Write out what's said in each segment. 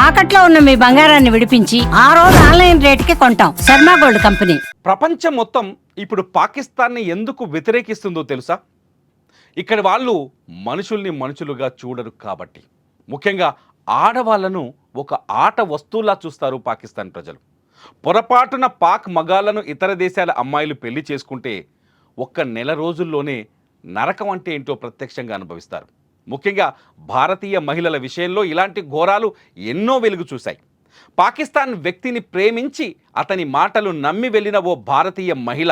తాకట్లో ఉన్న మీ బంగారాన్ని విడిపించి ఆ రోజు ఆన్లైన్ రేటుకి కొంటాం. Sharma gold company. ప్రపంచం మొత్తం ఇప్పుడు పాకిస్తాన్ని ఎందుకు వ్యతిరేకిస్తుందో తెలుసా? ఇక్కడ వాళ్ళు మనుషుల్ని మనుషులుగా చూడరు కాబట్టి. ముఖ్యంగా ఆడవాళ్లను ఒక ఆట వస్తువులా చూస్తారు పాకిస్తాన్ ప్రజలు. పొరపాటున పాక్ మగాళ్లను ఇతర దేశాల అమ్మాయిలు పెళ్లి చేసుకుంటే ఒక్క నెల రోజుల్లోనే నరకం అంటే ఏంటో ప్రత్యక్షంగా అనుభవిస్తారు. ముఖ్యంగా భారతీయ మహిళల విషయంలో ఇలాంటి ఘోరాలు ఎన్నో వెలుగు చూశాయి. పాకిస్తాన్ వ్యక్తిని ప్రేమించి అతని మాటలు నమ్మి వెళ్ళిన ఓ భారతీయ మహిళ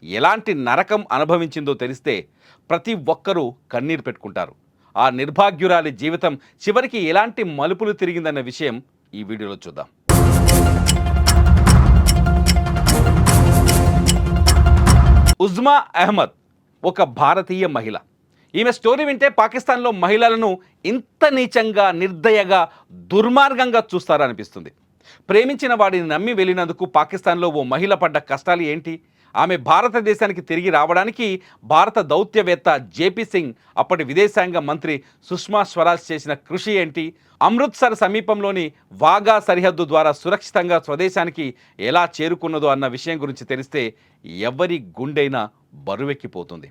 ఎలాంటి నరకం అనుభవించిందో తెలిస్తే ప్రతి ఒక్కరూ కన్నీరు పెట్టుకుంటారు. ఆ నిర్భాగ్యురాలి జీవితం చివరికి ఎలాంటి మలుపులు తిరిగిందన్న విషయం ఈ వీడియోలో చూద్దాం. ఉజ్మా అహ్మద్ ఒక భారతీయ మహిళ. ఈమె స్టోరీ వింటే పాకిస్తాన్లో మహిళలను ఇంత నీచంగా, నిర్దయగా, దుర్మార్గంగా చూస్తారనిపిస్తుంది. ప్రేమించిన వాడిని నమ్మి వెళ్ళినందుకు పాకిస్తాన్లో ఓ మహిళ పడ్డ కష్టాలు ఏంటి? ఆమె భారతదేశానికి తిరిగి రావడానికి భారత దౌత్యవేత్త జేపీ సింగ్, అప్పటి విదేశాంగ మంత్రి సుష్మా స్వరాజ్ చేసిన కృషి ఏంటి? అమృత్సర్ సమీపంలోని వాఘా సరిహద్దు ద్వారా సురక్షితంగా స్వదేశానికి ఎలా చేరుకున్నదో అన్న విషయం గురించి తెలిస్తే ఎవరి గుండెైనా బరువెక్కిపోతుంది.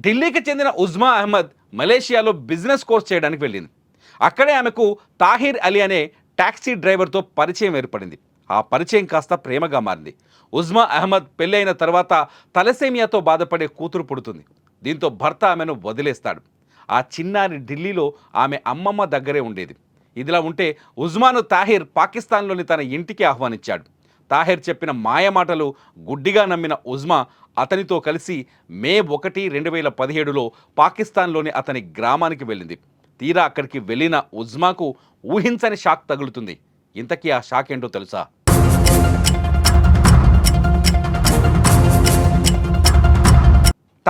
ఢిల్లీకి చెందిన ఉజ్మా అహ్మద్ మలేషియాలో బిజినెస్ కోర్స్ చేయడానికి వెళ్ళింది. అక్కడే ఆమెకు తాహిర్ అలీ అనే టాక్సీ డ్రైవర్తో పరిచయం ఏర్పడింది. ఆ పరిచయం కాస్త ప్రేమగా మారింది. ఉజ్మా అహ్మద్ పెళ్ళైన తర్వాత తలసేమియాతో బాధపడే కూతురు పుడుతుంది. దీంతో భర్త ఆమెను వదిలేస్తాడు. ఆ చిన్నారి ఢిల్లీలో ఆమె అమ్మమ్మ దగ్గరే ఉండేది. ఇదిలా ఉంటే ఉజ్మాను తాహిర్ పాకిస్తాన్లోని తన ఇంటికి ఆహ్వానించాడు. తాహిర్ చెప్పిన మాయమాటలు గుడ్డిగా నమ్మిన ఉజ్మా అతనితో కలిసి మే 1, 2017లో పాకిస్తాన్లోని అతని గ్రామానికి వెళ్ళింది. తీరా అక్కడికి వెళ్ళిన ఉజ్మాకు ఊహించని షాక్ తగులుతుంది. ఇంతకీ ఆ షాక్ ఏంటో తెలుసా?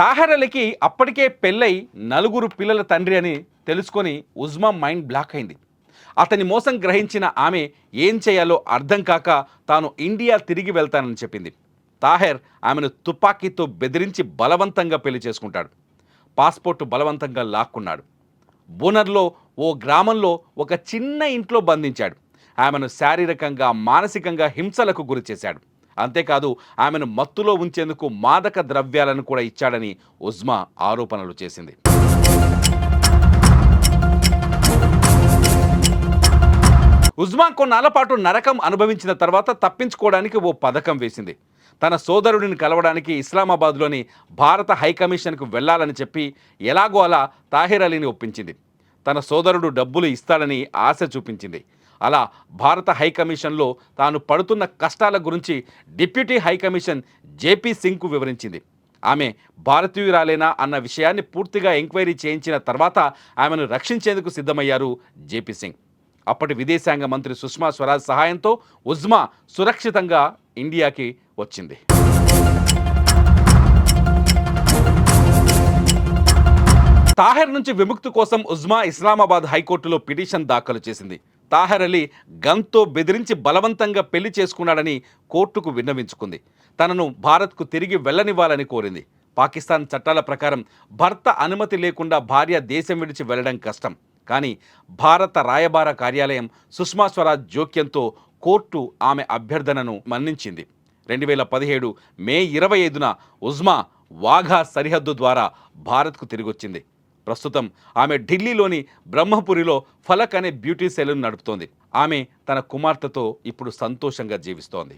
తాహిర్ అలీకి అప్పటికే పెళ్ళై 4 పిల్లల తండ్రి అని తెలుసుకొని ఉజ్మా మైండ్ బ్లాక్ అయింది. అతని మోసం గ్రహించిన ఆమె ఏం చేయాలో అర్థం కాక తాను ఇండియా తిరిగి వెళ్తానని చెప్పింది. తాహిర్ ఆమెను తుపాకీతో బెదిరించి బలవంతంగా పెళ్లి చేసుకుంటాడు. పాస్పోర్టు బలవంతంగా లాక్కున్నాడు. బూనర్లో ఓ గ్రామంలో ఒక చిన్న ఇంట్లో బంధించాడు. ఆమెను శారీరకంగా, మానసికంగా హింసలకు గురి చేశాడు. అంతేకాదు ఆమెను మత్తులో ఉంచేందుకు మాదక ద్రవ్యాలను కూడా ఇచ్చాడని ఉజ్మా ఆరోపణలు చేసింది. ఉజ్మా కొన్నాళ్ల పాటు నరకం అనుభవించిన తర్వాత తప్పించుకోవడానికి ఓ పథకం వేసింది. తన సోదరుడిని కలవడానికి ఇస్లామాబాద్లోని భారత హైకమిషన్కు వెళ్లాలని చెప్పి ఎలాగో అలా తాహిర్ అలీని ఒప్పించింది. తన సోదరుడు డబ్బులు ఇస్తాడని ఆశ చూపించింది. అలా భారత హైకమిషన్లో తాను పడుతున్న కష్టాల గురించి డిప్యూటీ హైకమిషన్ జేపీ సింగ్కు వివరించింది. ఆమె భారతీయురాలేనా అన్న విషయాన్ని పూర్తిగా ఎంక్వైరీ చేయించిన తర్వాత ఆమెను రక్షించేందుకు సిద్ధమయ్యారు జేపీ సింగ్. అప్పటి విదేశాంగ మంత్రి సుష్మా స్వరాజ్ సహాయంతో ఉజ్మా సురక్షితంగా ఇండియాకి వచ్చింది. తాహిర్ నుంచి విముక్తి కోసం ఉజ్మా ఇస్లామాబాద్ హైకోర్టులో పిటిషన్ దాఖలు చేసింది. తాహిర్ అలీ గన్తో బెదిరించి బలవంతంగా పెళ్లి చేసుకున్నాడని కోర్టుకు విన్నవించుకుంది. తనను భారత్కు తిరిగి వెళ్లనివ్వాలని కోరింది. పాకిస్తాన్ చట్టాల ప్రకారం భర్త అనుమతి లేకుండా భార్య దేశం విడిచి వెళ్లడం కష్టం. కానీ భారత రాయబార కార్యాలయం సుష్మా స్వరాజ్ జోక్యంతో కోర్టు ఆమె అభ్యర్థనను మన్నించింది. 2017 మే 25న ఉజ్మా వాఘా సరిహద్దు ద్వారా భారత్కు తిరిగొచ్చింది. ప్రస్తుతం ఆమె ఢిల్లీలోని బ్రహ్మపురిలో ఫలక్ అనే బ్యూటీ సెలూన్ నడుపుతోంది. ఆమె తన కుమార్తెతో ఇప్పుడు సంతోషంగా జీవిస్తోంది.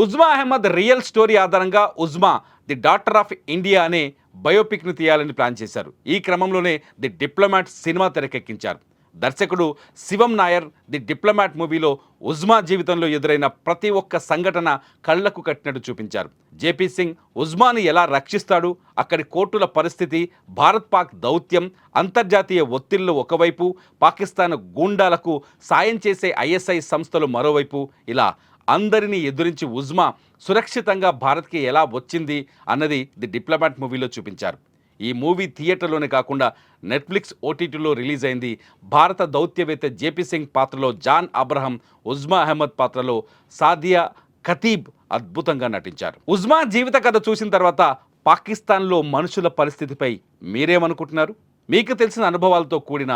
ఉజ్మా అహ్మద్ రియల్ స్టోరీ ఆధారంగా Uzma the daughter of India అనే బయోపిక్ను తీయాలని ప్లాన్ చేశారు. ఈ క్రమంలోనే ది డిప్లొమాట్ సినిమా తెరకెక్కించారు. దర్శకుడు శివం నాయర్ ది డిప్లొమాట్ మూవీలో ఉజ్మా జీవితంలో ఎదురైన ప్రతి ఒక్క సంఘటన కళ్లకు కట్టినట్టు చూపించారు. జేపీ సింగ్ ఉజ్మాని ఎలా రక్షిస్తాడు, అక్కడి కోర్టుల పరిస్థితి, భారత్ పాక్ దౌత్యం, అంతర్జాతీయ ఒత్తిళ్లు ఒకవైపు, పాకిస్తాన్ గూండాలకు సాయం చేసే ఐఎస్ఐ సంస్థలు మరోవైపు, ఇలా అందరినీ ఎదురించి ఉజ్మా సురక్షితంగా భారత్కి ఎలా వచ్చింది అన్నది ది డిప్లొమాట్ మూవీలో చూపించారు. ఈ మూవీ థియేటర్లోనే కాకుండా నెట్ఫ్లిక్స్ ఓటీటీలో రిలీజ్ అయింది. భారత దౌత్యవేత్త జేపీ సింగ్ పాత్రలో జాన్ అబ్రహం, ఉజ్మా అహ్మద్ పాత్రలో సాదియా ఖతీబ్ అద్భుతంగా నటించారు. ఉజ్మా జీవిత కథ చూసిన తర్వాత పాకిస్తాన్లో మనుషుల పరిస్థితిపై మీరేమనుకుంటున్నారు? మీకు తెలిసిన అనుభవాలతో కూడిన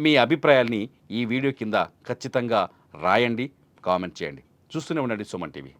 మీ అభిప్రాయాల్ని ఈ వీడియో కింద ఖచ్చితంగా రాయండి, కామెంట్ చేయండి. చూస్తూనే ఉండండి సుమన్ టీవీ.